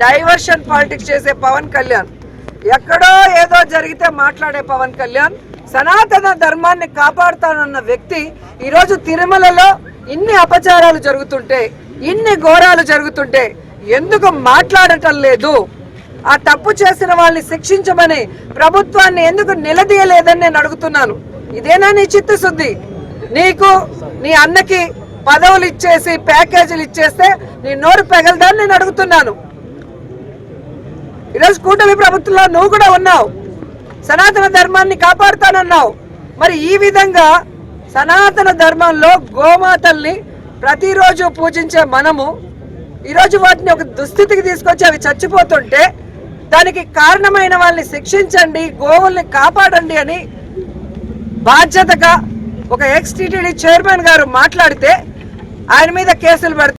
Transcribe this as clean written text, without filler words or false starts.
Diversion politics చేసే పవన్ కళ్యాణ్, ఎక్కడో ఏదో జరిగితే మాట్లాడే పవన్ కళ్యాణ్ సనాతన ధర్మాన్ని కాపాడుతానన్న వ్యక్తి ఈరోజు తిరుమలలో ఇన్ని అపచారాలు జరుగుతుంటే, ఇన్ని ఘోరాలు జరుగుతుంటే ఎందుకు మాట్లాడటం లేదు? ఆ తప్పు చేసిన వాళ్ళని శిక్షించమని ప్రభుత్వాన్ని ఎందుకు నిలదీయలేదని నేను అడుగుతున్నాను. ఇదేనా నీ చిత్తశుద్ధి? నీకు నీ అన్నకి పదవులు ఇచ్చేసి ప్యాకేజీలు ఇచ్చేస్తే నీ నోరు పెగలదని నేను అడుగుతున్నాను. ఈరోజు కూటమి ప్రభుత్వంలో నువ్వు కూడా ఉన్నావు, సనాతన ధర్మాన్ని కాపాడుతానన్నావు. మరి ఈ విధంగా సనాతన ధర్మంలో గోమాతల్ని ప్రతిరోజు పూజించే మనము ఈరోజు వాటిని ఒక దుస్థితికి తీసుకొచ్చి అవి చచ్చిపోతుంటే దానికి కారణమైన వాళ్ళని శిక్షించండి, గోవుల్ని కాపాడండి అని బాధ్యతగా ఒక ఎక్స్ టీటీడీ చైర్మన్ గారు మాట్లాడితే ఆయన మీద కేసులు పెడతారు.